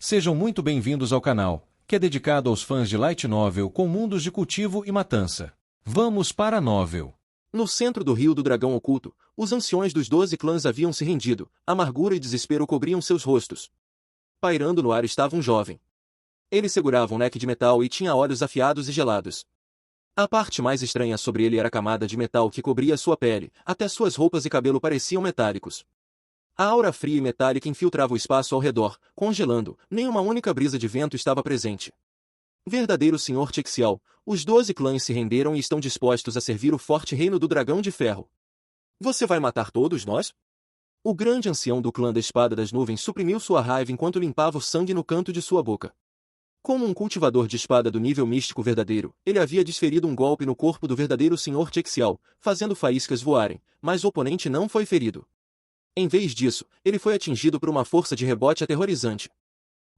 Sejam muito bem-vindos ao canal, que é dedicado aos fãs de Light Novel com mundos de cultivo e matança. Vamos para a novel. No centro do Rio do Dragão Oculto, os anciões dos 12 clãs haviam se rendido, amargura e desespero cobriam seus rostos. Pairando no ar estava um jovem. Ele segurava um leque de metal e tinha olhos afiados e gelados. A parte mais estranha sobre ele era a camada de metal que cobria sua pele, até suas roupas e cabelo pareciam metálicos. A aura fria e metálica infiltrava o espaço ao redor, congelando, nem uma única brisa de vento estava presente. Verdadeiro Senhor Texial, os 12 clãs se renderam e estão dispostos a servir o forte reino do Dragão de Ferro. Você vai matar todos nós? O grande ancião do clã da Espada das Nuvens suprimiu sua raiva enquanto limpava o sangue no canto de sua boca. Como um cultivador de espada do nível místico verdadeiro, ele havia desferido um golpe no corpo do verdadeiro Senhor Texial, fazendo faíscas voarem, mas o oponente não foi ferido. Em vez disso, ele foi atingido por uma força de rebote aterrorizante.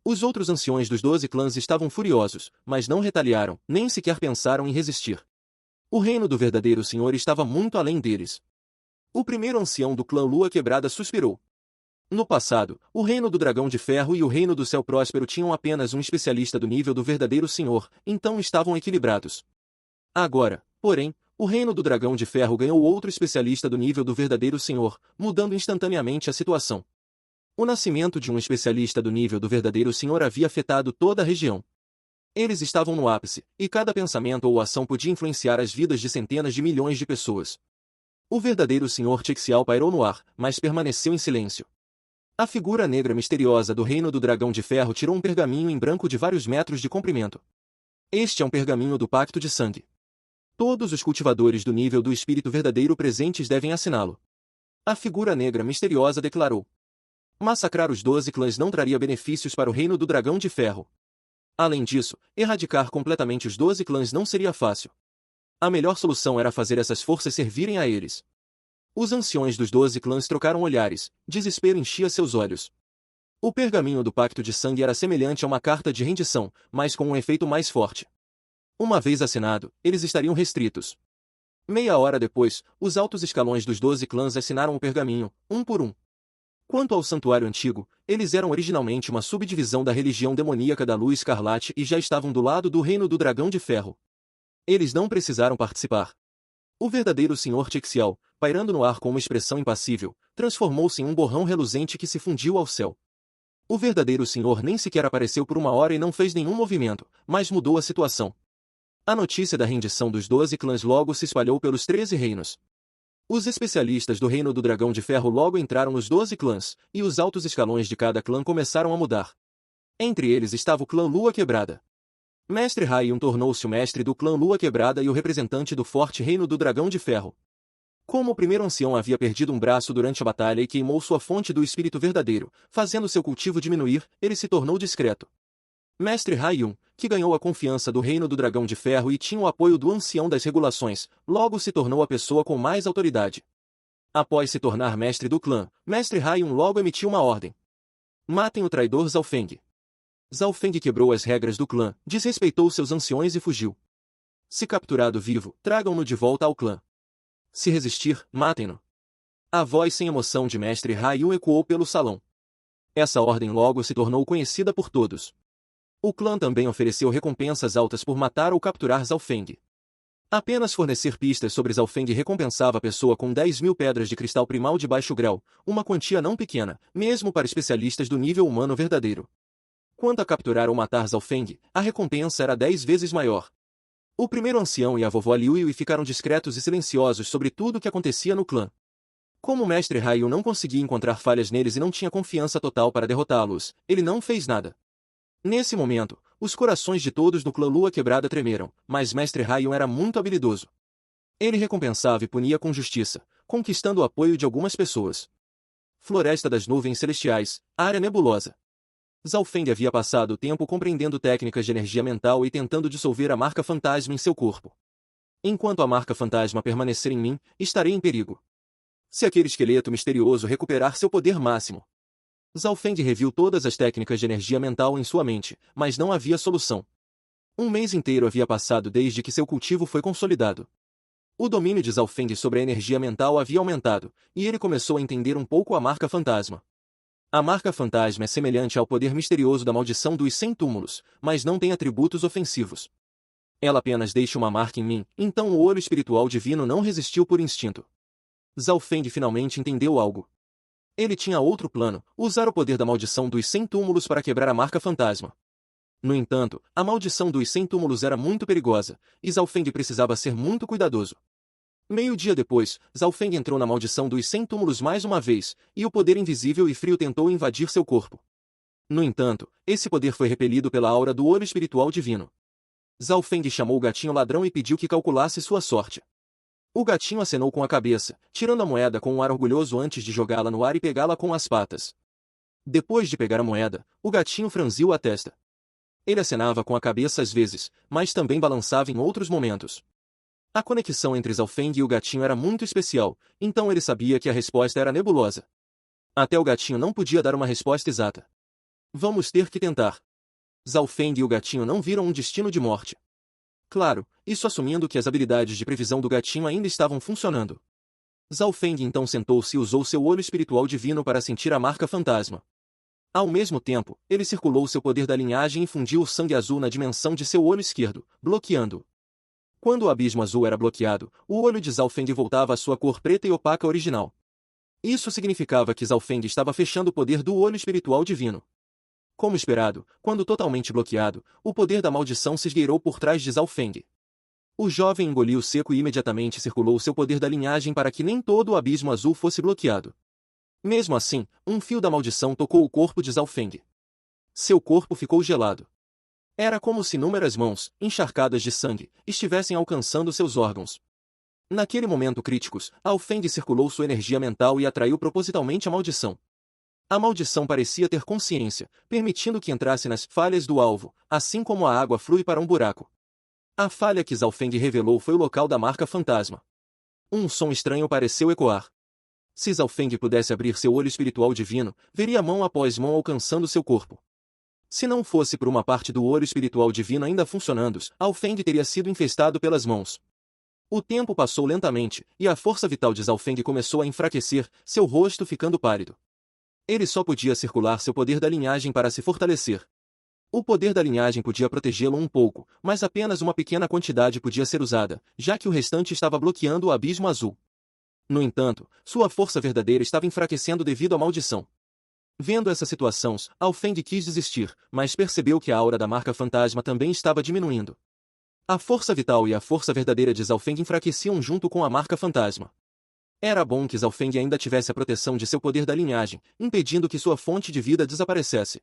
Os outros anciões dos 12 clãs estavam furiosos, mas não retaliaram, nem sequer pensaram em resistir. O reino do verdadeiro senhor estava muito além deles. O primeiro ancião do clã Lua Quebrada suspirou. No passado, o reino do Dragão de Ferro e o reino do Céu Próspero tinham apenas um especialista do nível do verdadeiro senhor, então estavam equilibrados. Agora, porém, o reino do Dragão de Ferro ganhou outro especialista do nível do verdadeiro senhor, mudando instantaneamente a situação. O nascimento de um especialista do nível do verdadeiro senhor havia afetado toda a região. Eles estavam no ápice, e cada pensamento ou ação podia influenciar as vidas de centenas de milhões de pessoas. O verdadeiro senhor Texial pairou no ar, mas permaneceu em silêncio. A figura negra misteriosa do reino do Dragão de Ferro tirou um pergaminho em branco de vários metros de comprimento. Este é um pergaminho do Pacto de Sangue. Todos os cultivadores do nível do espírito verdadeiro presentes devem assiná-lo. A figura negra misteriosa declarou. Massacrar os 12 clãs não traria benefícios para o reino do Dragão de Ferro. Além disso, erradicar completamente os 12 clãs não seria fácil. A melhor solução era fazer essas forças servirem a eles. Os anciões dos 12 clãs trocaram olhares, desespero enchia seus olhos. O pergaminho do Pacto de Sangue era semelhante a uma carta de rendição, mas com um efeito mais forte. Uma vez assinado, eles estariam restritos. Meia hora depois, os altos escalões dos 12 clãs assinaram o pergaminho, um por um. Quanto ao Santuário Antigo, eles eram originalmente uma subdivisão da religião demoníaca da Lua Escarlate e já estavam do lado do reino do Dragão de Ferro. Eles não precisaram participar. O verdadeiro Senhor Texial, pairando no ar com uma expressão impassível, transformou-se em um borrão reluzente que se fundiu ao céu. O verdadeiro Senhor nem sequer apareceu por uma hora e não fez nenhum movimento, mas mudou a situação. A notícia da rendição dos 12 clãs logo se espalhou pelos 13 reinos. Os especialistas do reino do Dragão de Ferro logo entraram nos 12 clãs, e os altos escalões de cada clã começaram a mudar. Entre eles estava o clã Lua Quebrada. Mestre Raiun tornou-se o mestre do clã Lua Quebrada e o representante do forte reino do Dragão de Ferro. Como o primeiro ancião havia perdido um braço durante a batalha e queimou sua fonte do espírito verdadeiro, fazendo seu cultivo diminuir, ele se tornou discreto. Mestre Raiun, que ganhou a confiança do reino do Dragão de Ferro e tinha o apoio do ancião das regulações, logo se tornou a pessoa com mais autoridade. Após se tornar mestre do clã, Mestre Raiun logo emitiu uma ordem. Matem o traidor Zhaofeng. Zhaofeng quebrou as regras do clã, desrespeitou seus anciões e fugiu. Se capturado vivo, tragam-no de volta ao clã. Se resistir, matem-no. A voz sem emoção de Mestre Raiun ecoou pelo salão. Essa ordem logo se tornou conhecida por todos. O clã também ofereceu recompensas altas por matar ou capturar Zhaofeng. Apenas fornecer pistas sobre Zhaofeng recompensava a pessoa com 10.000 pedras de cristal primal de baixo grau, uma quantia não pequena, mesmo para especialistas do nível humano verdadeiro. Quanto a capturar ou matar Zhaofeng, a recompensa era 10 vezes maior. O primeiro ancião e a vovó Liu Yui ficaram discretos e silenciosos sobre tudo o que acontecia no clã. Como o mestre Raiun não conseguia encontrar falhas neles e não tinha confiança total para derrotá-los, ele não fez nada. Nesse momento, os corações de todos no clã Lua Quebrada tremeram, mas Mestre Raiun era muito habilidoso. Ele recompensava e punia com justiça, conquistando o apoio de algumas pessoas. Floresta das Nuvens Celestiais, área nebulosa. Zhaofeng havia passado o tempo compreendendo técnicas de energia mental e tentando dissolver a marca fantasma em seu corpo. Enquanto a marca fantasma permanecer em mim, estarei em perigo. Se aquele esqueleto misterioso recuperar seu poder máximo. Zhaofeng reviu todas as técnicas de energia mental em sua mente, mas não havia solução. Um mês inteiro havia passado desde que seu cultivo foi consolidado. O domínio de Zhaofeng sobre a energia mental havia aumentado, e ele começou a entender um pouco a marca fantasma. A marca fantasma é semelhante ao poder misterioso da maldição dos 100 túmulos, mas não tem atributos ofensivos. Ela apenas deixa uma marca em mim, então o olho espiritual divino não resistiu por instinto. Zhao Feng finalmente entendeu algo. Ele tinha outro plano, usar o poder da maldição dos 100 túmulos para quebrar a marca fantasma. No entanto, a maldição dos 100 túmulos era muito perigosa, e Zhao Feng precisava ser muito cuidadoso. Meio-dia depois, Zhao Feng entrou na maldição dos 100 túmulos mais uma vez, e o poder invisível e frio tentou invadir seu corpo. No entanto, esse poder foi repelido pela aura do olho espiritual divino. Zhao Feng chamou o gatinho ladrão e pediu que calculasse sua sorte. O gatinho acenou com a cabeça, tirando a moeda com um ar orgulhoso antes de jogá-la no ar e pegá-la com as patas. Depois de pegar a moeda, o gatinho franziu a testa. Ele acenava com a cabeça às vezes, mas também balançava em outros momentos. A conexão entre Zhao Feng e o gatinho era muito especial, então ele sabia que a resposta era nebulosa. Até o gatinho não podia dar uma resposta exata. Vamos ter que tentar. Zhao Feng e o gatinho não viram um destino de morte. Claro, isso assumindo que as habilidades de previsão do gatinho ainda estavam funcionando. Zhao Feng então sentou-se e usou seu olho espiritual divino para sentir a marca fantasma. Ao mesmo tempo, ele circulou seu poder da linhagem e fundiu o sangue azul na dimensão de seu olho esquerdo, bloqueando-o. Quando o abismo azul era bloqueado, o olho de Zhao Feng voltava à sua cor preta e opaca original. Isso significava que Zhao Feng estava fechando o poder do olho espiritual divino. Como esperado, quando totalmente bloqueado, o poder da maldição se esgueirou por trás de Zhao Feng. O jovem engoliu seco e imediatamente circulou seu poder da linhagem para que nem todo o abismo azul fosse bloqueado. Mesmo assim, um fio da maldição tocou o corpo de Zhao Feng. Seu corpo ficou gelado. Era como se inúmeras mãos, encharcadas de sangue, estivessem alcançando seus órgãos. Naquele momento crítico, Zhao Feng circulou sua energia mental e atraiu propositalmente a maldição. A maldição parecia ter consciência, permitindo que entrasse nas falhas do alvo, assim como a água flui para um buraco. A falha que Zhao Feng revelou foi o local da marca fantasma. Um som estranho pareceu ecoar. Se Zhao Feng pudesse abrir seu olho espiritual divino, veria mão após mão alcançando seu corpo. Se não fosse por uma parte do olho espiritual divino ainda funcionando, Zhao Feng teria sido infestado pelas mãos. O tempo passou lentamente, e a força vital de Zhao Feng começou a enfraquecer, seu rosto ficando pálido. Ele só podia circular seu poder da linhagem para se fortalecer. O poder da linhagem podia protegê-lo um pouco, mas apenas uma pequena quantidade podia ser usada, já que o restante estava bloqueando o abismo azul. No entanto, sua força verdadeira estava enfraquecendo devido à maldição. Vendo essa situação, Zhao Feng quis desistir, mas percebeu que a aura da marca fantasma também estava diminuindo. A força vital e a força verdadeira de Zhao Feng enfraqueciam junto com a marca fantasma. Era bom que Zhao Feng ainda tivesse a proteção de seu poder da linhagem, impedindo que sua fonte de vida desaparecesse.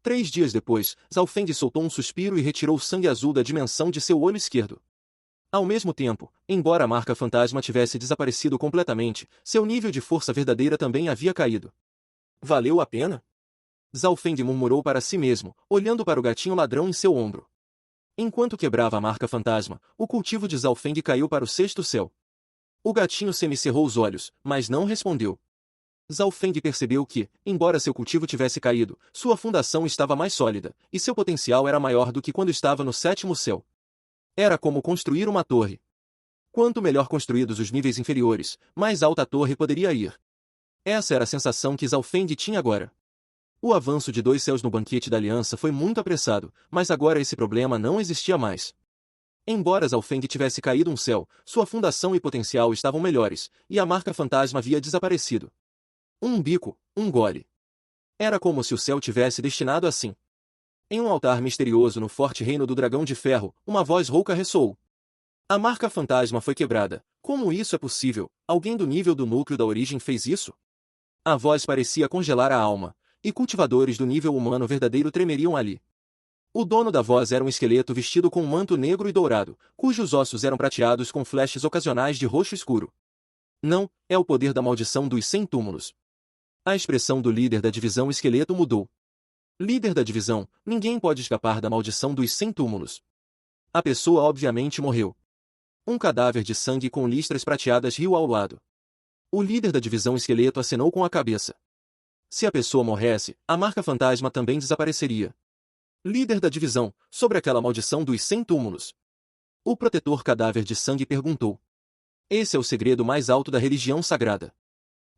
3 dias depois, Zhao Feng soltou um suspiro e retirou o sangue azul da dimensão de seu olho esquerdo. Ao mesmo tempo, embora a marca fantasma tivesse desaparecido completamente, seu nível de força verdadeira também havia caído. Valeu a pena? Zhao Feng murmurou para si mesmo, olhando para o gatinho ladrão em seu ombro. Enquanto quebrava a marca fantasma, o cultivo de Zhao Feng caiu para o 6º céu. O gatinho semicerrou os olhos, mas não respondeu. Zhao Feng percebeu que, embora seu cultivo tivesse caído, sua fundação estava mais sólida, e seu potencial era maior do que quando estava no 7º céu. Era como construir uma torre. Quanto melhor construídos os níveis inferiores, mais alta a torre poderia ir. Essa era a sensação que Zhao Feng tinha agora. O avanço de 2 céus no banquete da aliança foi muito apressado, mas agora esse problema não existia mais. Embora Zhao Feng tivesse caído um céu, sua fundação e potencial estavam melhores, e a marca fantasma havia desaparecido. Um bico, um gole. Era como se o céu tivesse destinado assim. Em um altar misterioso no forte reino do dragão de ferro, uma voz rouca ressoou. A marca fantasma foi quebrada. Como isso é possível? Alguém do nível do núcleo da origem fez isso? A voz parecia congelar a alma, e cultivadores do nível humano verdadeiro tremeriam ali. O dono da voz era um esqueleto vestido com um manto negro e dourado, cujos ossos eram prateados com flashes ocasionais de roxo escuro. Não, é o poder da maldição dos 100 túmulos. A expressão do líder da divisão esqueleto mudou. Líder da divisão, ninguém pode escapar da maldição dos 100 túmulos. A pessoa obviamente morreu. Um cadáver de sangue com listras prateadas riu ao lado. O líder da divisão esqueleto acenou com a cabeça. Se a pessoa morresse, a marca fantasma também desapareceria. Líder da divisão, sobre aquela maldição dos 100 túmulos. O protetor cadáver de sangue perguntou. Esse é o segredo mais alto da religião sagrada.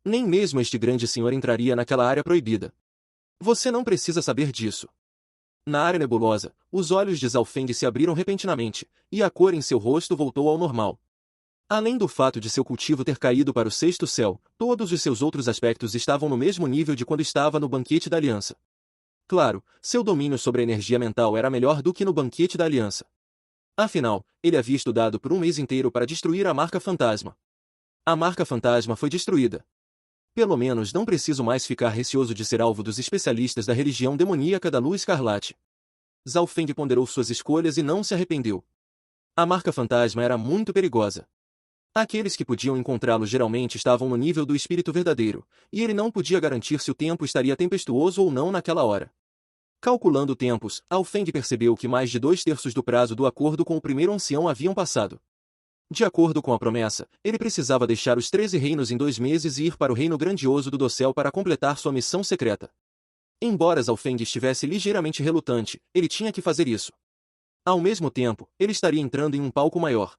Nem mesmo este grande senhor entraria naquela área proibida. Você não precisa saber disso. Na área nebulosa, os olhos de Zalfeng se abriram repentinamente, e a cor em seu rosto voltou ao normal. Além do fato de seu cultivo ter caído para o sexto céu, todos os seus outros aspectos estavam no mesmo nível de quando estava no banquete da Aliança. Claro, seu domínio sobre a energia mental era melhor do que no banquete da Aliança. Afinal, ele havia estudado por um mês inteiro para destruir a marca fantasma. A marca fantasma foi destruída. Pelo menos não preciso mais ficar receoso de ser alvo dos especialistas da religião demoníaca da Lua Escarlate. Zalfeng ponderou suas escolhas e não se arrependeu. A marca fantasma era muito perigosa. Aqueles que podiam encontrá-lo geralmente estavam no nível do espírito verdadeiro, e ele não podia garantir se o tempo estaria tempestuoso ou não naquela hora. Calculando tempos, Zalfeng percebeu que mais de 2/3 do prazo do acordo com o primeiro ancião haviam passado. De acordo com a promessa, ele precisava deixar os 13 reinos em 2 meses e ir para o reino grandioso do Dossel para completar sua missão secreta. Embora Zalfeng estivesse ligeiramente relutante, ele tinha que fazer isso. Ao mesmo tempo, ele estaria entrando em um palco maior.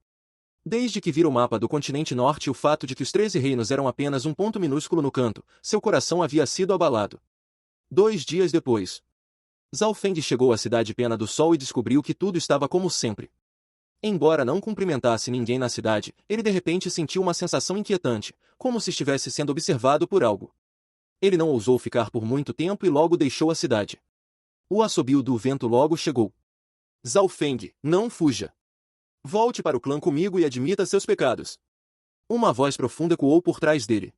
Desde que vira o mapa do continente norte e o fato de que os 13 reinos eram apenas um ponto minúsculo no canto, seu coração havia sido abalado. 2 dias depois, Zalfeng chegou à cidade Pena do Sol e descobriu que tudo estava como sempre. Embora não cumprimentasse ninguém na cidade, ele de repente sentiu uma sensação inquietante, como se estivesse sendo observado por algo. Ele não ousou ficar por muito tempo e logo deixou a cidade. O assobio do vento logo chegou. Zalfeng, não fuja. Volte para o clã comigo e admita seus pecados. Uma voz profunda ecoou por trás dele.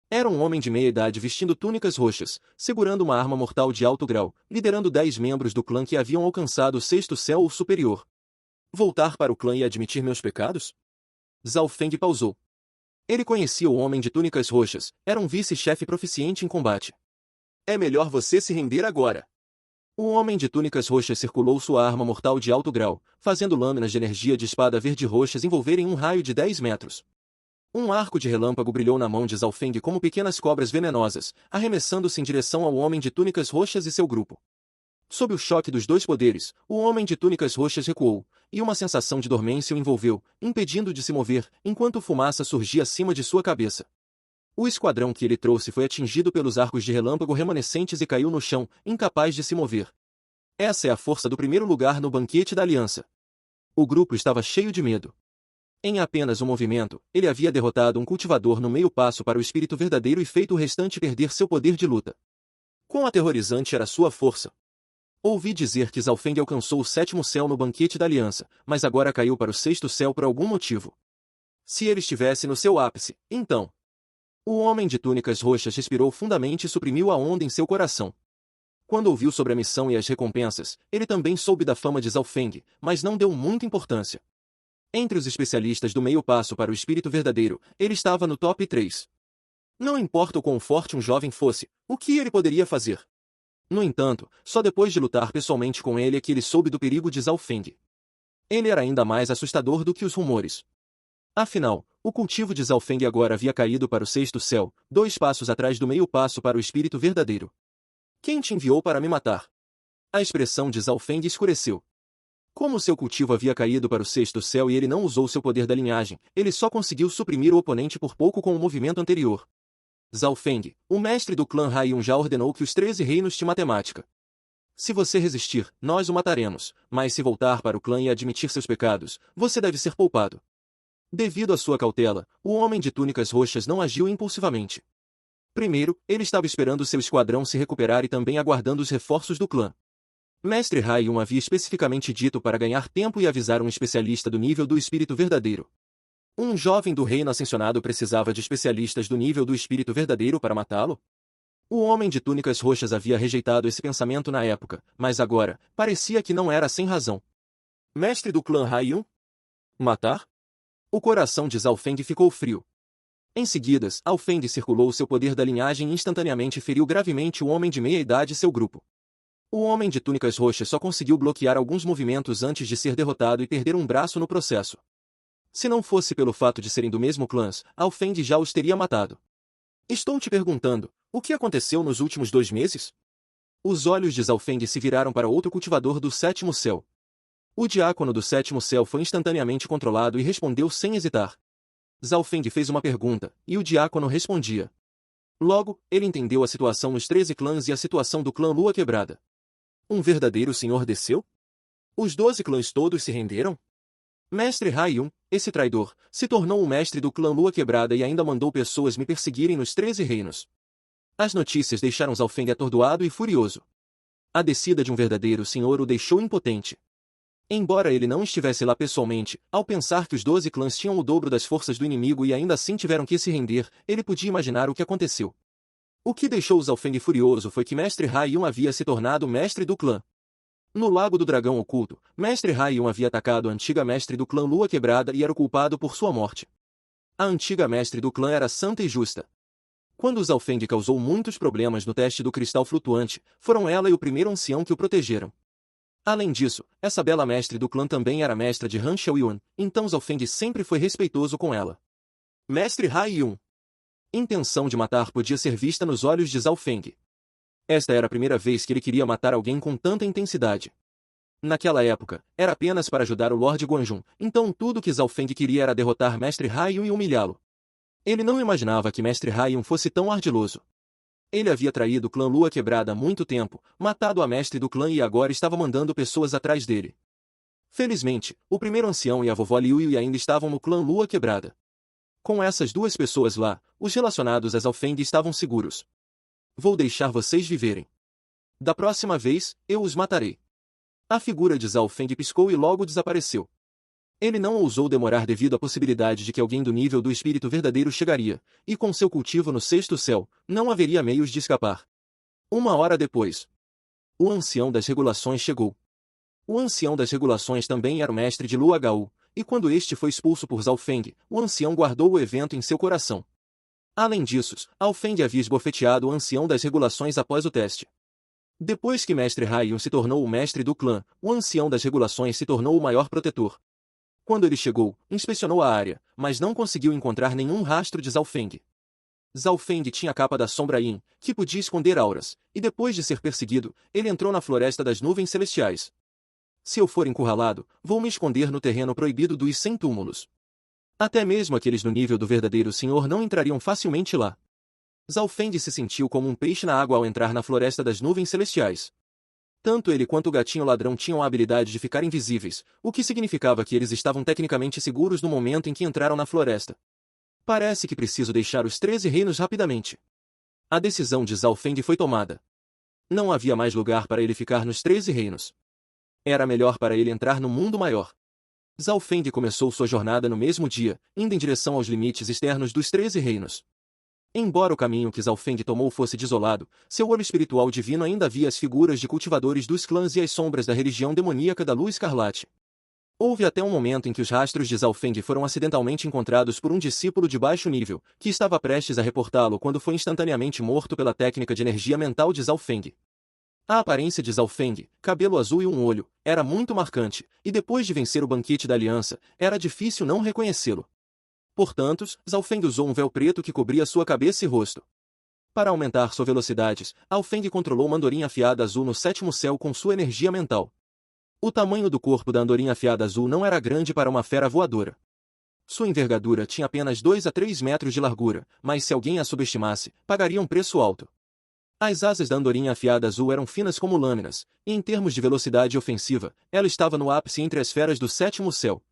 Era um homem de meia idade vestindo túnicas roxas, segurando uma arma mortal de alto grau, liderando 10 membros do clã que haviam alcançado o sexto céu ou superior. Voltar para o clã e admitir meus pecados? Zalfeng pausou. Ele conhecia o homem de túnicas roxas, era um vice-chefe proficiente em combate. É melhor você se render agora. O homem de túnicas roxas circulou sua arma mortal de alto grau, fazendo lâminas de energia de espada verde-roxas envolverem um raio de 10 metros. Um arco de relâmpago brilhou na mão de Zalfeng como pequenas cobras venenosas, arremessando-se em direção ao homem de túnicas roxas e seu grupo. Sob o choque dos dois poderes, o homem de túnicas roxas recuou, e uma sensação de dormência o envolveu, impedindo de se mover, enquanto fumaça surgia acima de sua cabeça. O esquadrão que ele trouxe foi atingido pelos arcos de relâmpago remanescentes e caiu no chão, incapaz de se mover. Essa é a força do primeiro lugar no banquete da Aliança. O grupo estava cheio de medo. Em apenas um movimento, ele havia derrotado um cultivador no meio passo para o espírito verdadeiro e feito o restante perder seu poder de luta. Quão aterrorizante era sua força! Ouvi dizer que Zalfeng alcançou o 7º céu no banquete da Aliança, mas agora caiu para o 6º céu por algum motivo. Se ele estivesse no seu ápice, então... O homem de túnicas roxas respirou fundamente e suprimiu a onda em seu coração. Quando ouviu sobre a missão e as recompensas, ele também soube da fama de Zalfeng, mas não deu muita importância. Entre os especialistas do meio passo para o espírito verdadeiro, ele estava no top 3. Não importa o quão forte um jovem fosse, o que ele poderia fazer? No entanto, só depois de lutar pessoalmente com ele é que ele soube do perigo de Zalfeng. Ele era ainda mais assustador do que os rumores. Afinal, o cultivo de Zalfeng agora havia caído para o 6º céu, 2 passos atrás do meio passo para o espírito verdadeiro. Quem te enviou para me matar? A expressão de Zalfeng escureceu. Como seu cultivo havia caído para o 6º céu e ele não usou seu poder da linhagem, ele só conseguiu suprimir o oponente por pouco com o movimento anterior. Zalfeng, o mestre do clã Raiyun já ordenou que os 13 reinos te matemática. Se você resistir, nós o mataremos, mas se voltar para o clã e admitir seus pecados, você deve ser poupado. Devido à sua cautela, o homem de túnicas roxas não agiu impulsivamente. Primeiro, ele estava esperando seu esquadrão se recuperar e também aguardando os reforços do clã. Mestre Raiyun havia especificamente dito para ganhar tempo e avisar um especialista do nível do espírito verdadeiro. Um jovem do reino ascensionado precisava de especialistas do nível do espírito verdadeiro para matá-lo? O homem de túnicas roxas havia rejeitado esse pensamento na época, mas agora, parecia que não era sem razão. Mestre do clã Raiyun? Matar? O coração de Zalfeng ficou frio. Em seguida, Zalfeng circulou seu poder da linhagem e instantaneamente feriu gravemente o homem de meia-idade e seu grupo. O homem de túnicas roxas só conseguiu bloquear alguns movimentos antes de ser derrotado e perder um braço no processo. Se não fosse pelo fato de serem do mesmo clã, Zalfeng já os teria matado. Estou te perguntando, o que aconteceu nos últimos 2 meses? Os olhos de Zalfeng se viraram para outro cultivador do 7º céu. O diácono do 7º céu foi instantaneamente controlado e respondeu sem hesitar. Zalfeng fez uma pergunta, e o diácono respondia. Logo, ele entendeu a situação nos 13 clãs e a situação do clã Lua Quebrada. Um verdadeiro senhor desceu? Os 12 clãs todos se renderam? Mestre Raiyun, esse traidor, se tornou o mestre do clã Lua Quebrada e ainda mandou pessoas me perseguirem nos 13 reinos. As notícias deixaram Zhaofeng atordoado e furioso. A descida de um verdadeiro senhor o deixou impotente. Embora ele não estivesse lá pessoalmente, ao pensar que os 12 clãs tinham o dobro das forças do inimigo e ainda assim tiveram que se render, ele podia imaginar o que aconteceu. O que deixou Zhaofeng furioso foi que Mestre Raiyun havia se tornado mestre do clã. No Lago do Dragão Oculto, Mestre Raiyun havia atacado a antiga mestre do clã Lua Quebrada e era o culpado por sua morte. A antiga mestre do clã era santa e justa. Quando Zhaofeng causou muitos problemas no teste do cristal flutuante, foram ela e o primeiro ancião que o protegeram. Além disso, essa bela mestre do clã também era mestra de Han Xiaoyuan, então Zhaofeng sempre foi respeitoso com ela. Mestre Raiyun. Intenção de matar podia ser vista nos olhos de Zhaofeng. Esta era a primeira vez que ele queria matar alguém com tanta intensidade. Naquela época, era apenas para ajudar o Lorde Guanjun, então tudo que Zhaofeng queria era derrotar Mestre Raiyun e humilhá-lo. Ele não imaginava que Mestre Raiyun fosse tão ardiloso. Ele havia traído o clã Lua Quebrada há muito tempo, matado a mestre do clã e agora estava mandando pessoas atrás dele. Felizmente, o primeiro ancião e a vovó Liu Yui ainda estavam no clã Lua Quebrada. Com essas duas pessoas lá, os relacionados a Zhaofeng estavam seguros. Vou deixar vocês viverem. Da próxima vez, eu os matarei. A figura de Zhaofeng piscou e logo desapareceu. Ele não ousou demorar devido à possibilidade de que alguém do nível do espírito verdadeiro chegaria, e com seu cultivo no sexto céu, não haveria meios de escapar. Uma hora depois, o ancião das regulações chegou. O ancião das regulações também era o mestre de Lua Gao, e quando este foi expulso por Zhaofeng, o ancião guardou o evento em seu coração. Além disso, Zhaofeng havia esbofeteado o ancião das regulações após o teste. Depois que Mestre Raiyun se tornou o mestre do clã, o ancião das regulações se tornou o maior protetor. Quando ele chegou, inspecionou a área, mas não conseguiu encontrar nenhum rastro de Zhaofeng. Zhaofeng tinha a capa da Sombra Yin, que podia esconder auras, e depois de ser perseguido, ele entrou na Floresta das Nuvens Celestiais. Se eu for encurralado, vou me esconder no terreno proibido dos 100 túmulos. Até mesmo aqueles no nível do verdadeiro senhor não entrariam facilmente lá. Zhaofeng se sentiu como um peixe na água ao entrar na Floresta das Nuvens Celestiais. Tanto ele quanto o gatinho ladrão tinham a habilidade de ficar invisíveis, o que significava que eles estavam tecnicamente seguros no momento em que entraram na floresta. Parece que preciso deixar os 13 reinos rapidamente. A decisão de Zhaofeng foi tomada. Não havia mais lugar para ele ficar nos 13 reinos. Era melhor para ele entrar no mundo maior. Zhaofeng começou sua jornada no mesmo dia, indo em direção aos limites externos dos 13 reinos. Embora o caminho que Zhaofeng tomou fosse desolado, seu olho espiritual divino ainda via as figuras de cultivadores dos clãs e as sombras da religião demoníaca da Lua Escarlate. Houve até um momento em que os rastros de Zhaofeng foram acidentalmente encontrados por um discípulo de baixo nível, que estava prestes a reportá-lo quando foi instantaneamente morto pela técnica de energia mental de Zhaofeng. A aparência de Zhaofeng, cabelo azul e um olho, era muito marcante, e depois de vencer o banquete da aliança, era difícil não reconhecê-lo. Portanto, Zhaofeng usou um véu preto que cobria sua cabeça e rosto. Para aumentar sua velocidade, Zhaofeng controlou uma andorinha afiada azul no sétimo céu com sua energia mental. O tamanho do corpo da andorinha afiada azul não era grande para uma fera voadora. Sua envergadura tinha apenas 2 a 3 metros de largura, mas se alguém a subestimasse, pagaria um preço alto. As asas da andorinha afiada azul eram finas como lâminas, e em termos de velocidade ofensiva, ela estava no ápice entre as feras do sétimo céu.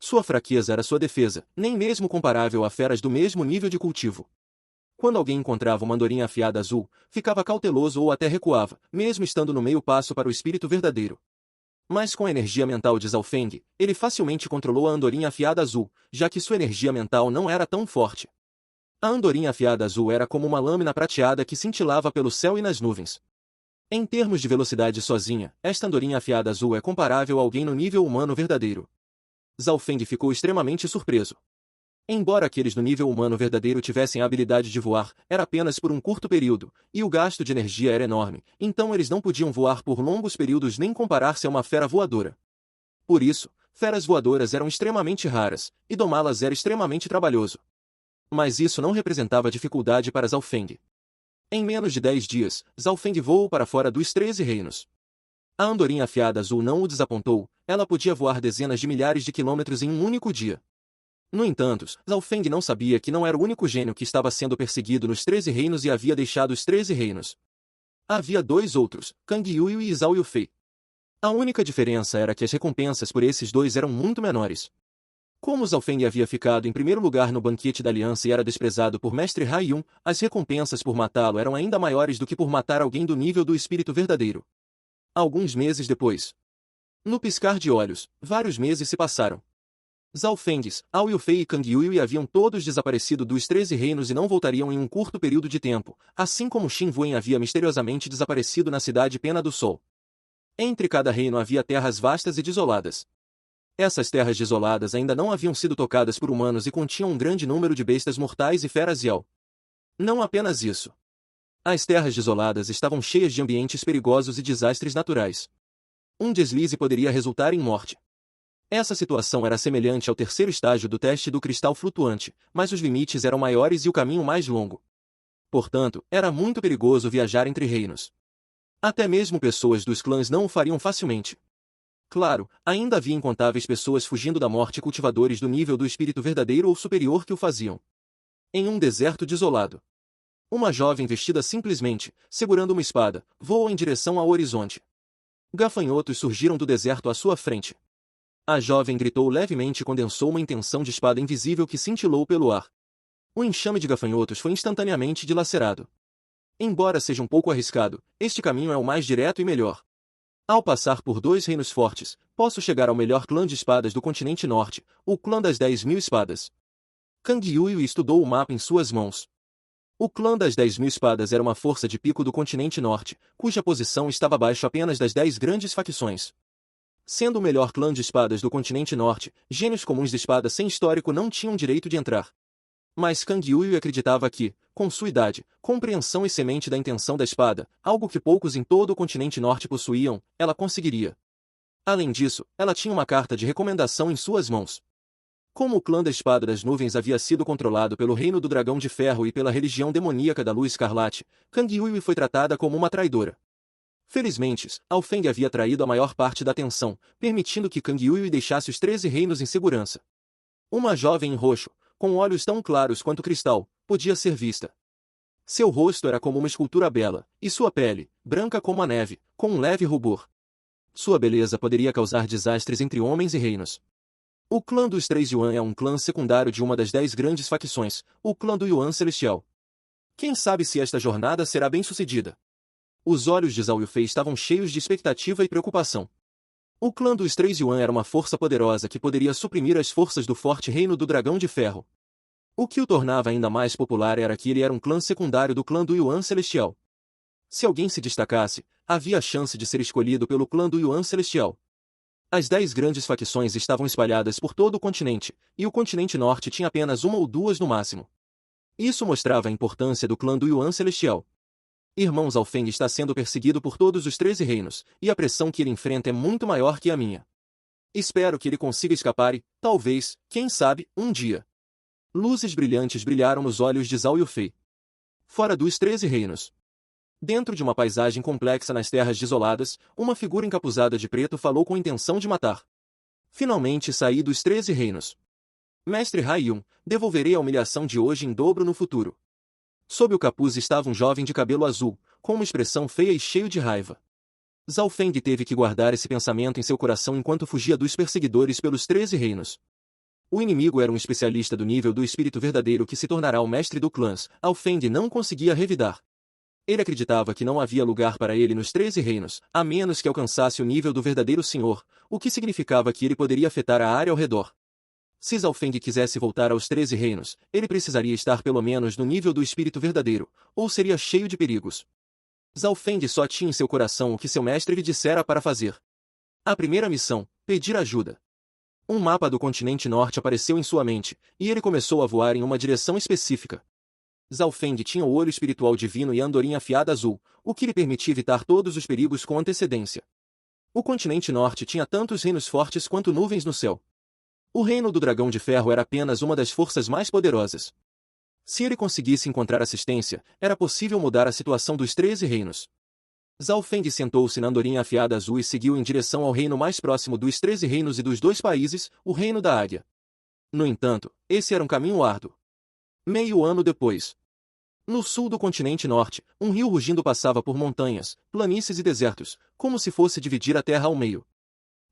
Sua fraqueza era sua defesa, nem mesmo comparável a feras do mesmo nível de cultivo. Quando alguém encontrava uma andorinha afiada azul, ficava cauteloso ou até recuava, mesmo estando no meio passo para o espírito verdadeiro. Mas com a energia mental de Zhaofeng, ele facilmente controlou a andorinha afiada azul, já que sua energia mental não era tão forte. A andorinha afiada azul era como uma lâmina prateada que cintilava pelo céu e nas nuvens. Em termos de velocidade sozinha, esta andorinha afiada azul é comparável a alguém no nível humano verdadeiro. Zhaofeng ficou extremamente surpreso. Embora aqueles no nível humano verdadeiro tivessem a habilidade de voar, era apenas por um curto período, e o gasto de energia era enorme, então eles não podiam voar por longos períodos nem comparar-se a uma fera voadora. Por isso, feras voadoras eram extremamente raras, e domá-las era extremamente trabalhoso. Mas isso não representava dificuldade para Zhaofeng. Em menos de 10 dias, Zhaofeng voou para fora dos 13 reinos. A andorinha afiada azul não o desapontou, ela podia voar dezenas de milhares de quilômetros em um único dia. No entanto, Zhao Feng não sabia que não era o único gênio que estava sendo perseguido nos 13 reinos e havia deixado os 13 reinos. Havia dois outros, Kang Yuyu e Zhao Yufei. A única diferença era que as recompensas por esses dois eram muito menores. Como Zhao Feng havia ficado em primeiro lugar no banquete da aliança e era desprezado por Mestre Hai Yun, as recompensas por matá-lo eram ainda maiores do que por matar alguém do nível do espírito verdadeiro. Alguns meses depois. No piscar de olhos, vários meses se passaram. Zhao Feng, Ao Yufei e Kang Yuyu haviam todos desaparecido dos 13 reinos e não voltariam em um curto período de tempo, assim como Xin Wen havia misteriosamente desaparecido na cidade Pena do Sol. Entre cada reino havia terras vastas e desoladas. Essas terras desoladas ainda não haviam sido tocadas por humanos e continham um grande número de bestas mortais e feras Yao. Não apenas isso. As terras desoladas estavam cheias de ambientes perigosos e desastres naturais. Um deslize poderia resultar em morte. Essa situação era semelhante ao terceiro estágio do teste do cristal flutuante, mas os limites eram maiores e o caminho mais longo. Portanto, era muito perigoso viajar entre reinos. Até mesmo pessoas dos clãs não o fariam facilmente. Claro, ainda havia incontáveis pessoas fugindo da morte e cultivadores do nível do espírito verdadeiro ou superior que o faziam. Em um deserto desolado. Uma jovem vestida simplesmente, segurando uma espada, voou em direção ao horizonte. Gafanhotos surgiram do deserto à sua frente. A jovem gritou levemente e condensou uma intenção de espada invisível que cintilou pelo ar. O enxame de gafanhotos foi instantaneamente dilacerado. Embora seja um pouco arriscado, este caminho é o mais direto e melhor. Ao passar por dois reinos fortes, posso chegar ao melhor clã de espadas do continente norte, o clã das 10.000 espadas. Kang Yuyu estudou o mapa em suas mãos. O clã das 10.000 espadas era uma força de pico do continente norte, cuja posição estava abaixo apenas das 10 grandes facções. Sendo o melhor clã de espadas do continente norte, gênios comuns de espada sem histórico não tinham direito de entrar. Mas Kang Yuyu acreditava que, com sua idade, compreensão e semente da intenção da espada, algo que poucos em todo o continente norte possuíam, ela conseguiria. Além disso, ela tinha uma carta de recomendação em suas mãos. Como o clã da Espada das Nuvens havia sido controlado pelo Reino do Dragão de Ferro e pela religião demoníaca da Luz Escarlate, Kang Yuyu foi tratada como uma traidora. Felizmente, Ao Feng havia atraído a maior parte da atenção, permitindo que Kang Yuyu deixasse os 13 reinos em segurança. Uma jovem em roxo, com olhos tão claros quanto cristal, podia ser vista. Seu rosto era como uma escultura bela, e sua pele, branca como a neve, com um leve rubor. Sua beleza poderia causar desastres entre homens e reinos. O clã dos Três Yuan é um clã secundário de uma das 10 grandes facções, o clã do Yuan Celestial. Quem sabe se esta jornada será bem-sucedida? Os olhos de Zhao Yufei estavam cheios de expectativa e preocupação. O clã dos Três Yuan era uma força poderosa que poderia suprimir as forças do forte Reino do Dragão de Ferro. O que o tornava ainda mais popular era que ele era um clã secundário do clã do Yuan Celestial. Se alguém se destacasse, havia a chance de ser escolhido pelo clã do Yuan Celestial. As 10 grandes facções estavam espalhadas por todo o continente, e o continente norte tinha apenas uma ou duas no máximo. Isso mostrava a importância do clã do Yuan Celestial. Irmão Zhao Feng está sendo perseguido por todos os 13 reinos, e a pressão que ele enfrenta é muito maior que a minha. Espero que ele consiga escapar e, talvez, quem sabe, um dia. Luzes brilhantes brilharam nos olhos de Zhao Yufei. Fora dos 13 reinos. Dentro de uma paisagem complexa nas terras desoladas, uma figura encapuzada de preto falou com intenção de matar. Finalmente saí dos 13 reinos. Mestre Hai Yun, devolverei a humilhação de hoje em dobro no futuro. Sob o capuz estava um jovem de cabelo azul, com uma expressão feia e cheio de raiva. Zhao Feng teve que guardar esse pensamento em seu coração enquanto fugia dos perseguidores pelos 13 reinos. O inimigo era um especialista do nível do espírito verdadeiro que se tornará o mestre do clã. Zhao Feng não conseguia revidar. Ele acreditava que não havia lugar para ele nos 13 reinos, a menos que alcançasse o nível do verdadeiro senhor, o que significava que ele poderia afetar a área ao redor. Se Zhao Feng quisesse voltar aos 13 reinos, ele precisaria estar pelo menos no nível do espírito verdadeiro, ou seria cheio de perigos. Zhao Feng só tinha em seu coração o que seu mestre lhe dissera para fazer. A primeira missão, pedir ajuda. Um mapa do continente norte apareceu em sua mente, e ele começou a voar em uma direção específica. Zhao Feng tinha o olho espiritual divino e a andorinha afiada azul, o que lhe permitia evitar todos os perigos com antecedência. O continente norte tinha tantos reinos fortes quanto nuvens no céu. O reino do Dragão de Ferro era apenas uma das forças mais poderosas. Se ele conseguisse encontrar assistência, era possível mudar a situação dos 13 reinos. Zhao Feng sentou-se na andorinha afiada azul e seguiu em direção ao reino mais próximo dos 13 reinos e dos 2 países, o Reino da Águia. No entanto, esse era um caminho árduo. Meio ano depois. No sul do continente norte, um rio rugindo passava por montanhas, planícies e desertos, como se fosse dividir a terra ao meio.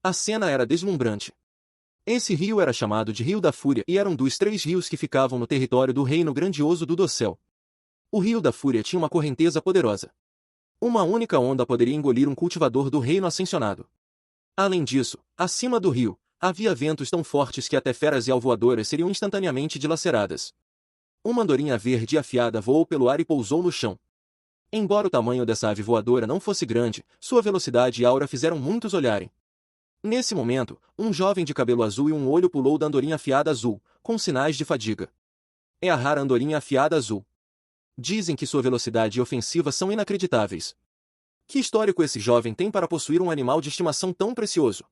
A cena era deslumbrante. Esse rio era chamado de Rio da Fúria e era um dos 3 rios que ficavam no território do reino grandioso do Dossel. O Rio da Fúria tinha uma correnteza poderosa. Uma única onda poderia engolir um cultivador do reino ascensionado. Além disso, acima do rio, havia ventos tão fortes que até feras e alvoadoras seriam instantaneamente dilaceradas. Uma andorinha verde afiada voou pelo ar e pousou no chão. Embora o tamanho dessa ave voadora não fosse grande, sua velocidade e aura fizeram muitos olharem. Nesse momento, um jovem de cabelo azul e um olho pulou da andorinha afiada azul, com sinais de fadiga. É a rara andorinha afiada azul. Dizem que sua velocidade e ofensiva são inacreditáveis. Que histórico esse jovem tem para possuir um animal de estimação tão precioso?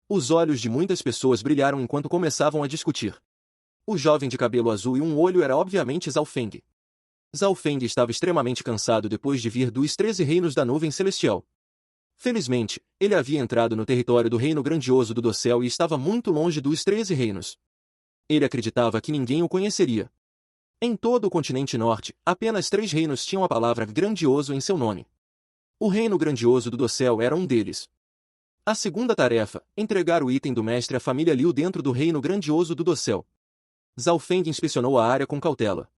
Os olhos de muitas pessoas brilharam enquanto começavam a discutir. O jovem de cabelo azul e um olho era obviamente Zhao Feng. Zhao Feng estava extremamente cansado depois de vir dos 13 reinos da nuvem celestial. Felizmente, ele havia entrado no território do reino grandioso do Dossel e estava muito longe dos 13 reinos. Ele acreditava que ninguém o conheceria. Em todo o continente norte, apenas 3 reinos tinham a palavra grandioso em seu nome. O reino grandioso do Dossel era um deles. A segunda tarefa, entregar o item do mestre à família Liu dentro do reino grandioso do Dossel. Zhao Feng inspecionou a área com cautela.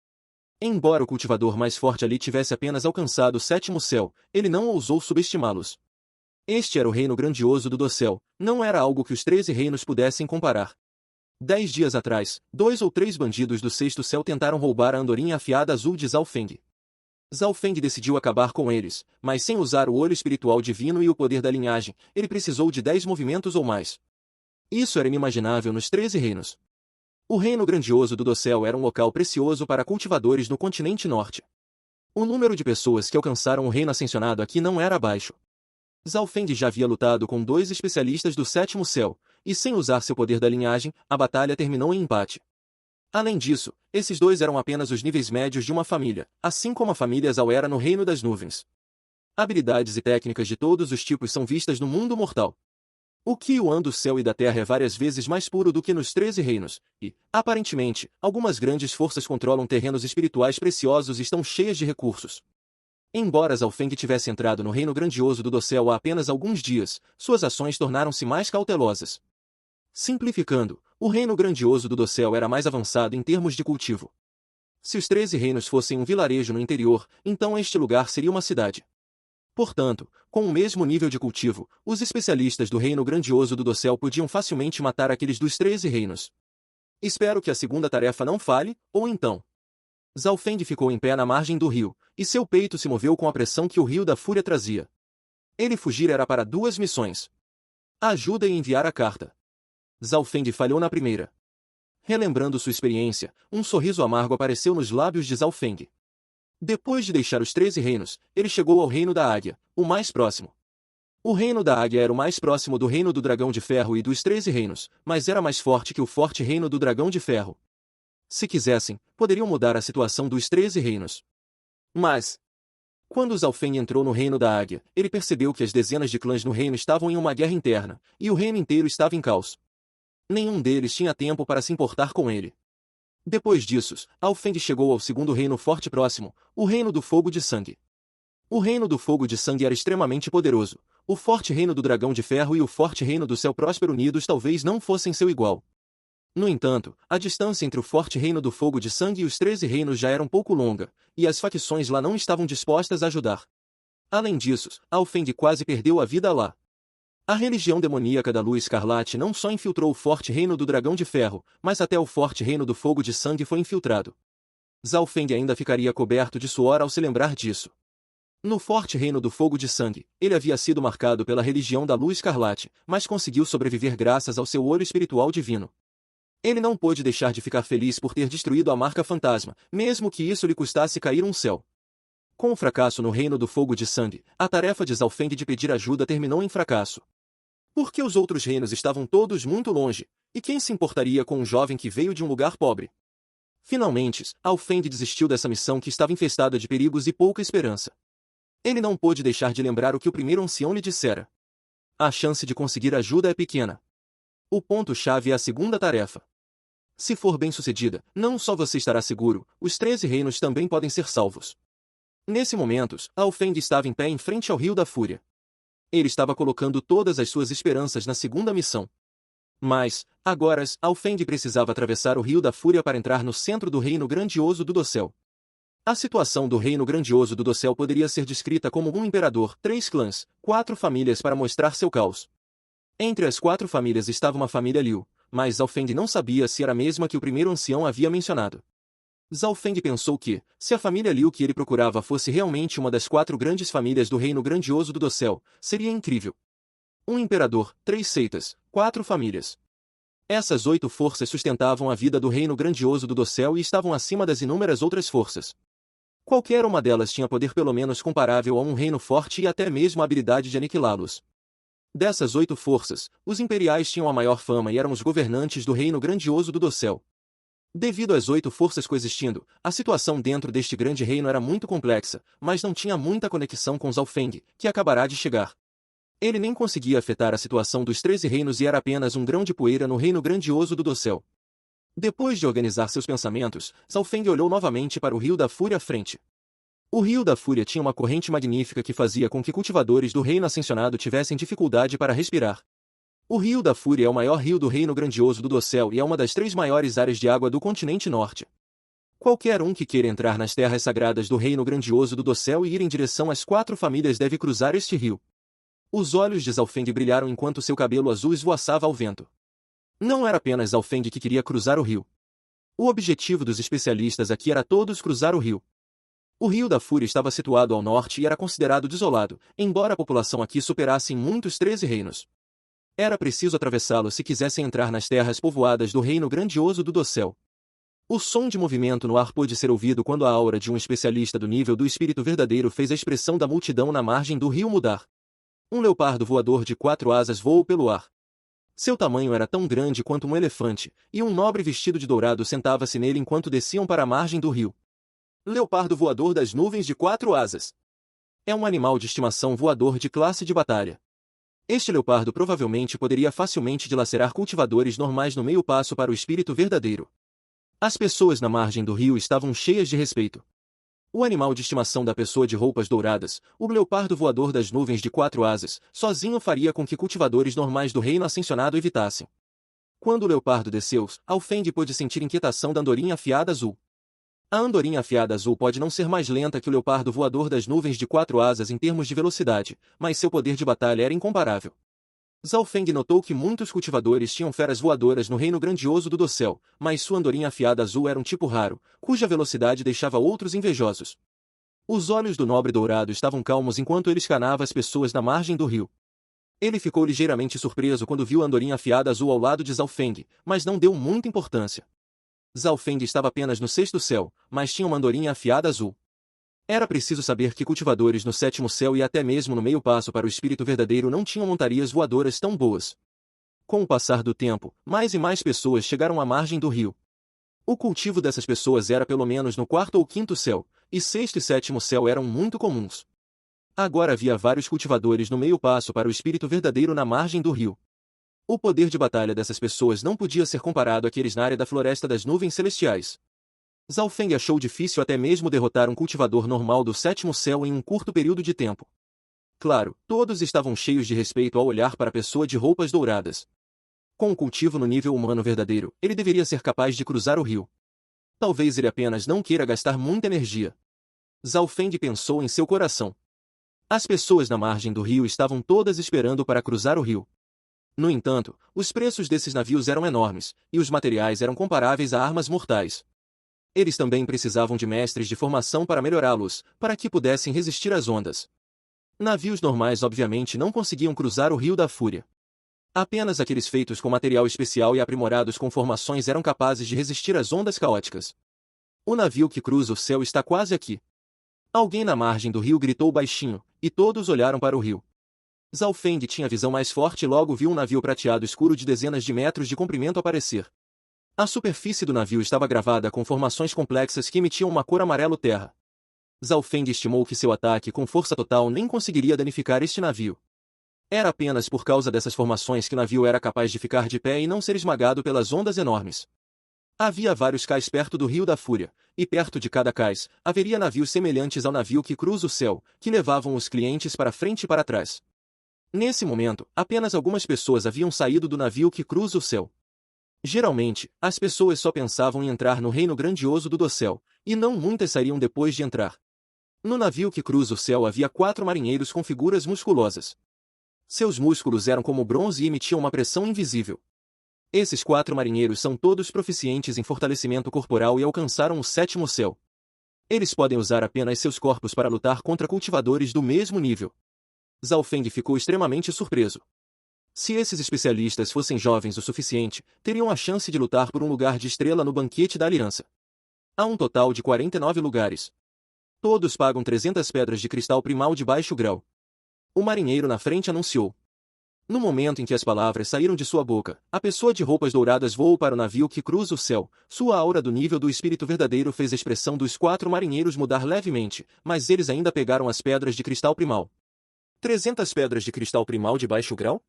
Embora o cultivador mais forte ali tivesse apenas alcançado o 7º céu, ele não ousou subestimá-los. Este era o reino grandioso do Dossel, não era algo que os 13 reinos pudessem comparar. 10 dias atrás, 2 ou 3 bandidos do 6º céu tentaram roubar a andorinha afiada azul de Zhao Feng. Zhao Feng decidiu acabar com eles, mas sem usar o olho espiritual divino e o poder da linhagem, ele precisou de 10 movimentos ou mais. Isso era inimaginável nos 13 reinos. O reino grandioso do Dossel era um local precioso para cultivadores no continente norte. O número de pessoas que alcançaram o reino ascensionado aqui não era baixo. Zhao Feng já havia lutado com 2 especialistas do 7º céu, e sem usar seu poder da linhagem, a batalha terminou em empate. Além disso, esses 2 eram apenas os níveis médios de uma família, assim como a família Zhao era no reino das nuvens. Habilidades e técnicas de todos os tipos são vistas no mundo mortal. O Qi-Yuan do céu e da terra é várias vezes mais puro do que nos 13 reinos, e, aparentemente, algumas grandes forças controlam terrenos espirituais preciosos e estão cheias de recursos. Embora Zhao Feng tivesse entrado no reino grandioso do Dossel há apenas alguns dias, suas ações tornaram-se mais cautelosas. Simplificando, o reino grandioso do Dossel era mais avançado em termos de cultivo. Se os 13 reinos fossem um vilarejo no interior, então este lugar seria uma cidade. Portanto, com o mesmo nível de cultivo, os especialistas do reino grandioso do Dossel podiam facilmente matar aqueles dos 13 reinos. Espero que a segunda tarefa não falhe, ou então. Zhao Feng ficou em pé na margem do rio, e seu peito se moveu com a pressão que o rio da fúria trazia. Ele fugir era para 2 missões. Ajuda e enviar a carta. Zhao Feng falhou na primeira. Relembrando sua experiência, um sorriso amargo apareceu nos lábios de Zhao Feng. Depois de deixar os 13 reinos, ele chegou ao reino da águia, o mais próximo. O reino da águia era o mais próximo do reino do dragão de ferro e dos 13 reinos, mas era mais forte que o forte reino do dragão de ferro. Se quisessem, poderiam mudar a situação dos 13 reinos. Mas, quando Zhao Feng entrou no reino da águia, ele percebeu que as dezenas de clãs no reino estavam em uma guerra interna, e o reino inteiro estava em caos. Nenhum deles tinha tempo para se importar com ele. Depois disso, Zhao Feng chegou ao segundo reino forte próximo, o reino do fogo de sangue. O reino do fogo de sangue era extremamente poderoso. O forte reino do dragão de ferro e o forte reino do céu próspero unidos talvez não fossem seu igual. No entanto, a distância entre o forte reino do fogo de sangue e os 13 reinos já era um pouco longa, e as facções lá não estavam dispostas a ajudar. Além disso, Zhao Feng quase perdeu a vida lá. A religião demoníaca da luz escarlate não só infiltrou o forte reino do dragão de ferro, mas até o forte reino do fogo de sangue foi infiltrado. Zhao Feng ainda ficaria coberto de suor ao se lembrar disso. No forte reino do fogo de sangue, ele havia sido marcado pela religião da luz escarlate, mas conseguiu sobreviver graças ao seu olho espiritual divino. Ele não pôde deixar de ficar feliz por ter destruído a marca fantasma, mesmo que isso lhe custasse cair um céu. Com o fracasso no reino do fogo de sangue, a tarefa de Zhao Feng de pedir ajuda terminou em fracasso. Porque os outros reinos estavam todos muito longe, e quem se importaria com um jovem que veio de um lugar pobre? Finalmente, Zhao Feng desistiu dessa missão que estava infestada de perigos e pouca esperança. Ele não pôde deixar de lembrar o que o primeiro ancião lhe dissera. A chance de conseguir ajuda é pequena. O ponto-chave é a segunda tarefa. Se for bem-sucedida, não só você estará seguro, os 13 reinos também podem ser salvos. Nesse momento, Alfeng estava em pé em frente ao Rio da Fúria. Ele estava colocando todas as suas esperanças na segunda missão. Mas, agora, Alfeng precisava atravessar o Rio da Fúria para entrar no centro do Reino Grandioso do Dossel. A situação do Reino Grandioso do Dossel poderia ser descrita como um imperador, 3 clãs, 4 famílias para mostrar seu caos. Entre as 4 famílias estava uma família Liu, mas Zhaofeng não sabia se era a mesma que o primeiro ancião havia mencionado. Zhaofeng pensou que, se a família Liu que ele procurava fosse realmente uma das 4 grandes famílias do Reino Grandioso do Dossel, seria incrível. Um imperador, 3 seitas, 4 famílias. Essas 8 forças sustentavam a vida do Reino Grandioso do Dossel e estavam acima das inúmeras outras forças. Qualquer uma delas tinha poder pelo menos comparável a um reino forte e até mesmo a habilidade de aniquilá-los. Dessas 8 forças, os imperiais tinham a maior fama e eram os governantes do Reino Grandioso do Dossel. Devido às 8 forças coexistindo, a situação dentro deste grande reino era muito complexa, mas não tinha muita conexão com Zhaofeng, que acabará de chegar. Ele nem conseguia afetar a situação dos 13 reinos e era apenas um grão de poeira no Reino Grandioso do Dossel. Depois de organizar seus pensamentos, Zhaofeng olhou novamente para o Rio da Fúria à frente. O Rio da Fúria tinha uma corrente magnífica que fazia com que cultivadores do Reino Ascensionado tivessem dificuldade para respirar. O Rio da Fúria é o maior rio do Reino Grandioso do Dossel e é uma das 3 maiores áreas de água do continente norte. Qualquer um que queira entrar nas terras sagradas do Reino Grandioso do Dossel e ir em direção às 4 famílias deve cruzar este rio. Os olhos de Zhaofeng brilharam enquanto seu cabelo azul esvoaçava ao vento. Não era apenas Zhaofeng que queria cruzar o rio. O objetivo dos especialistas aqui era todos cruzar o rio. O Rio da Fúria estava situado ao norte e era considerado desolado, embora a população aqui superasse em muitos 13 reinos. Era preciso atravessá-lo se quisessem entrar nas terras povoadas do Reino Grandioso do Dossel. O som de movimento no ar pôde ser ouvido quando a aura de um especialista do nível do espírito verdadeiro fez a expressão da multidão na margem do rio mudar. Um leopardo voador de 4 asas voou pelo ar. Seu tamanho era tão grande quanto um elefante, e um nobre vestido de dourado sentava-se nele enquanto desciam para a margem do rio. Leopardo voador das nuvens de 4 asas. É um animal de estimação voador de classe de batalha. Este leopardo provavelmente poderia facilmente dilacerar cultivadores normais no meio passo para o espírito verdadeiro. As pessoas na margem do rio estavam cheias de respeito. O animal de estimação da pessoa de roupas douradas, o leopardo voador das nuvens de 4 asas, sozinho faria com que cultivadores normais do reino ascensionado evitassem. Quando o leopardo desceu, Alfeng pôde sentir inquietação da andorinha afiada azul. A andorinha afiada azul pode não ser mais lenta que o leopardo voador das nuvens de 4 asas em termos de velocidade, mas seu poder de batalha era incomparável. Zhaofeng notou que muitos cultivadores tinham feras voadoras no Reino Grandioso do Dossel, mas sua andorinha afiada azul era um tipo raro, cuja velocidade deixava outros invejosos. Os olhos do nobre dourado estavam calmos enquanto ele escanava as pessoas na margem do rio. Ele ficou ligeiramente surpreso quando viu a andorinha afiada azul ao lado de Zhaofeng, mas não deu muita importância. Zhaofeng estava apenas no 6º céu, mas tinha uma andorinha afiada azul. Era preciso saber que cultivadores no 7º céu e até mesmo no meio passo para o espírito verdadeiro não tinham montarias voadoras tão boas. Com o passar do tempo, mais e mais pessoas chegaram à margem do rio. O cultivo dessas pessoas era pelo menos no 4º ou 5º céu, e 6º e 7º céu eram muito comuns. Agora havia vários cultivadores no meio passo para o espírito verdadeiro na margem do rio. O poder de batalha dessas pessoas não podia ser comparado àqueles na área da floresta das nuvens celestiais. Zhaofeng achou difícil até mesmo derrotar um cultivador normal do 7º céu em um curto período de tempo. Claro, todos estavam cheios de respeito ao olhar para a pessoa de roupas douradas. Com o cultivo no nível humano verdadeiro, ele deveria ser capaz de cruzar o rio. Talvez ele apenas não queira gastar muita energia. Zhaofeng pensou em seu coração. As pessoas na margem do rio estavam todas esperando para cruzar o rio. No entanto, os preços desses navios eram enormes, e os materiais eram comparáveis a armas mortais. Eles também precisavam de mestres de formação para melhorá-los, para que pudessem resistir às ondas. Navios normais obviamente não conseguiam cruzar o Rio da Fúria. Apenas aqueles feitos com material especial e aprimorados com formações eram capazes de resistir às ondas caóticas. O navio que cruza o céu está quase aqui. Alguém na margem do rio gritou baixinho, e todos olharam para o rio. Zhaofeng tinha visão mais forte e logo viu um navio prateado escuro de dezenas de metros de comprimento aparecer. A superfície do navio estava gravada com formações complexas que emitiam uma cor amarelo-terra. Zhaofeng estimou que seu ataque com força total nem conseguiria danificar este navio. Era apenas por causa dessas formações que o navio era capaz de ficar de pé e não ser esmagado pelas ondas enormes. Havia vários cais perto do Rio da Fúria, e perto de cada cais, haveria navios semelhantes ao navio que cruza o céu, que levavam os clientes para frente e para trás. Nesse momento, apenas algumas pessoas haviam saído do navio que cruza o céu. Geralmente, as pessoas só pensavam em entrar no reino grandioso do dossel, e não muitas sairiam depois de entrar. No navio que cruza o céu havia 4 marinheiros com figuras musculosas. Seus músculos eram como bronze e emitiam uma pressão invisível. Esses 4 marinheiros são todos proficientes em fortalecimento corporal e alcançaram o 7º céu. Eles podem usar apenas seus corpos para lutar contra cultivadores do mesmo nível. Zhao Feng ficou extremamente surpreso. Se esses especialistas fossem jovens o suficiente, teriam a chance de lutar por um lugar de estrela no banquete da aliança. Há um total de 49 lugares. Todos pagam 300 pedras de cristal primal de baixo grau. O marinheiro na frente anunciou. No momento em que as palavras saíram de sua boca, a pessoa de roupas douradas voou para o navio que cruza o céu. Sua aura do nível do espírito verdadeiro fez a expressão dos 4 marinheiros mudar levemente, mas eles ainda pegaram as pedras de cristal primal. 300 pedras de cristal primal de baixo grau?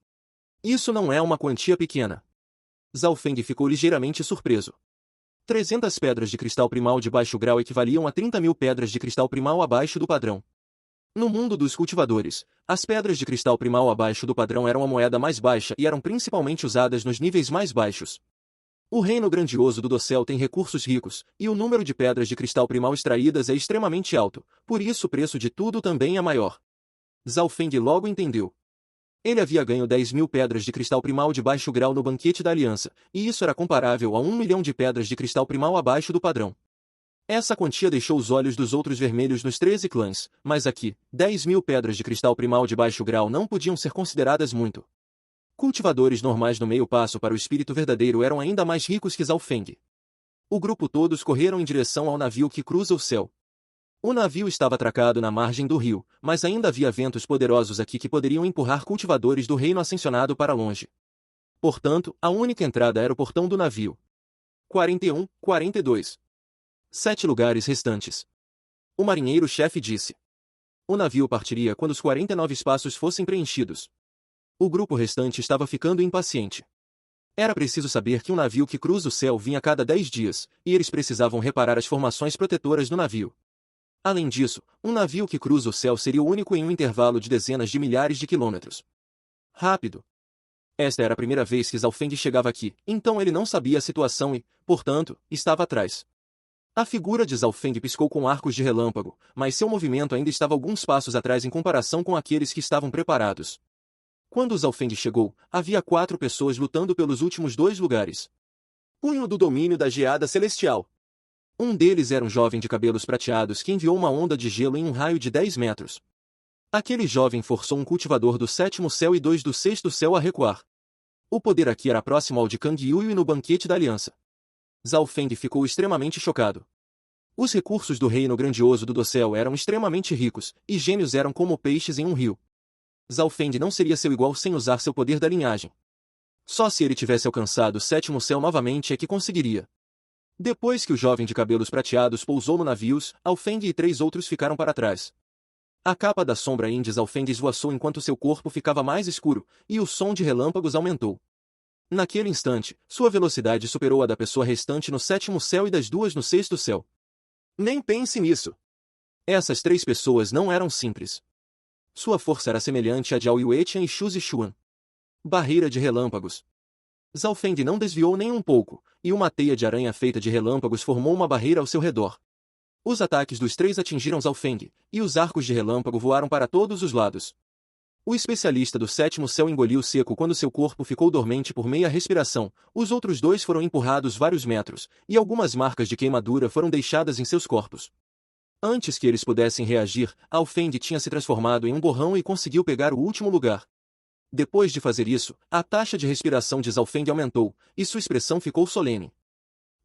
Isso não é uma quantia pequena. Zhao Feng ficou ligeiramente surpreso. 300 pedras de cristal primal de baixo grau equivaliam a 30.000 pedras de cristal primal abaixo do padrão. No mundo dos cultivadores, as pedras de cristal primal abaixo do padrão eram a moeda mais baixa e eram principalmente usadas nos níveis mais baixos. O reino grandioso do dossel tem recursos ricos, e o número de pedras de cristal primal extraídas é extremamente alto, por isso o preço de tudo também é maior. Zhao Feng logo entendeu. Ele havia ganho 10.000 pedras de cristal primal de baixo grau no banquete da aliança, e isso era comparável a 1 milhão de pedras de cristal primal abaixo do padrão. Essa quantia deixou os olhos dos outros vermelhos nos 13 clãs, mas aqui, 10.000 pedras de cristal primal de baixo grau não podiam ser consideradas muito. Cultivadores normais no meio passo para o espírito verdadeiro eram ainda mais ricos que Zhao Feng. O grupo todos correram em direção ao navio que cruza o céu. O navio estava atracado na margem do rio, mas ainda havia ventos poderosos aqui que poderiam empurrar cultivadores do reino ascensionado para longe. Portanto, a única entrada era o portão do navio. 41, 42. 7 lugares restantes. O marinheiro-chefe disse. O navio partiria quando os 49 espaços fossem preenchidos. O grupo restante estava ficando impaciente. Era preciso saber que um navio que cruza o céu vinha a cada 10 dias, e eles precisavam reparar as formações protetoras do navio. Além disso, um navio que cruza o céu seria o único em um intervalo de dezenas de milhares de quilômetros. Rápido. Esta era a primeira vez que Zhao Feng chegava aqui, então ele não sabia a situação e, portanto, estava atrás. A figura de Zhao Feng piscou com arcos de relâmpago, mas seu movimento ainda estava alguns passos atrás em comparação com aqueles que estavam preparados. Quando Zhao Feng chegou, havia 4 pessoas lutando pelos últimos 2 lugares. Punho do domínio da geada celestial. Um deles era um jovem de cabelos prateados que enviou uma onda de gelo em um raio de 10 metros. Aquele jovem forçou um cultivador do 7º céu e 2 do 6º céu a recuar. O poder aqui era próximo ao de Kang Yui no banquete da aliança. Zhao Feng ficou extremamente chocado. Os recursos do reino grandioso do dossel eram extremamente ricos, e gênios eram como peixes em um rio. Zhao Feng não seria seu igual sem usar seu poder da linhagem. Só se ele tivesse alcançado o 7º céu novamente é que conseguiria. Depois que o jovem de cabelos prateados pousou no navio, Zhao Feng e 3 outros ficaram para trás. A capa da sombra Yin de Zhao Feng esvoaçou enquanto seu corpo ficava mais escuro, e o som de relâmpagos aumentou. Naquele instante, sua velocidade superou a da pessoa restante no 7º céu e das 2 no 6º céu. Nem pense nisso. Essas 3 pessoas não eram simples. Sua força era semelhante à de Ao Yuetian e Xu Zixuan. Barreira de relâmpagos. Zhao Feng não desviou nem um pouco, e uma teia de aranha feita de relâmpagos formou uma barreira ao seu redor. Os ataques dos 3 atingiram Zhao Feng, e os arcos de relâmpago voaram para todos os lados. O especialista do 7º céu engoliu seco quando seu corpo ficou dormente por meia respiração, os outros 2 foram empurrados vários metros, e algumas marcas de queimadura foram deixadas em seus corpos. Antes que eles pudessem reagir, Ao Feng tinha se transformado em um borrão e conseguiu pegar o último lugar. Depois de fazer isso, a taxa de respiração de Zhao Feng aumentou, e sua expressão ficou solene.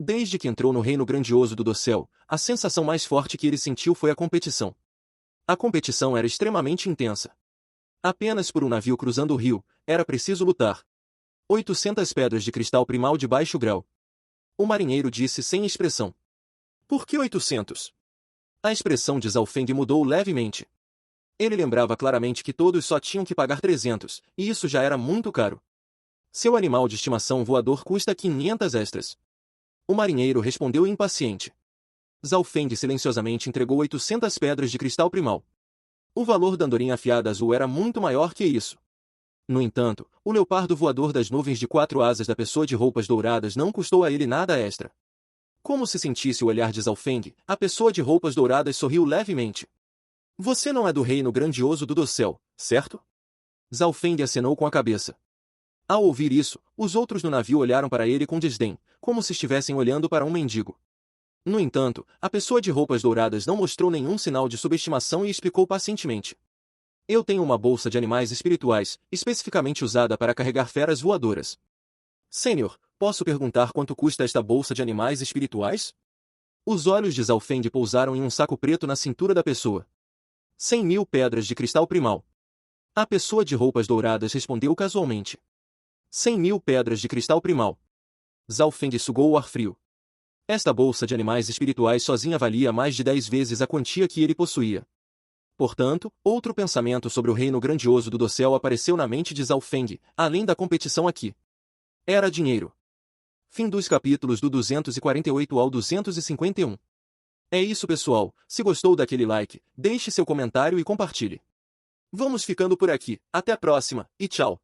Desde que entrou no reino grandioso do dossel, a sensação mais forte que ele sentiu foi a competição. A competição era extremamente intensa. Apenas por um navio cruzando o rio, era preciso lutar. 800 pedras de cristal primal de baixo grau. O marinheiro disse sem expressão. Por que 800? A expressão de Zhao Feng mudou levemente. Ele lembrava claramente que todos só tinham que pagar 300, e isso já era muito caro. Seu animal de estimação voador custa 500 extras. O marinheiro respondeu impaciente. Zhao Feng silenciosamente entregou 800 pedras de cristal primal. O valor da andorinha afiada azul era muito maior que isso. No entanto, o leopardo voador das nuvens de 4 asas da pessoa de roupas douradas não custou a ele nada extra. Como se sentisse o olhar de Zhao Feng, a pessoa de roupas douradas sorriu levemente. Você não é do reino grandioso do dossel, certo? Zhao Feng acenou com a cabeça. Ao ouvir isso, os outros no navio olharam para ele com desdém, como se estivessem olhando para um mendigo. No entanto, a pessoa de roupas douradas não mostrou nenhum sinal de subestimação e explicou pacientemente. Eu tenho uma bolsa de animais espirituais, especificamente usada para carregar feras voadoras. Senhor, posso perguntar quanto custa esta bolsa de animais espirituais? Os olhos de Zhao Feng pousaram em um saco preto na cintura da pessoa. 100.000 pedras de cristal primal. A pessoa de roupas douradas respondeu casualmente. 100.000 pedras de cristal primal. Zhao Feng sugou o ar frio. Esta bolsa de animais espirituais sozinha valia mais de 10 vezes a quantia que ele possuía. Portanto, outro pensamento sobre o reino grandioso do dossel apareceu na mente de Zhao Feng, além da competição aqui. Era dinheiro. Fim dos capítulos do 248 ao 251. É isso, pessoal. Se gostou daquele like, deixe seu comentário e compartilhe. Vamos ficando por aqui. Até a próxima, e tchau!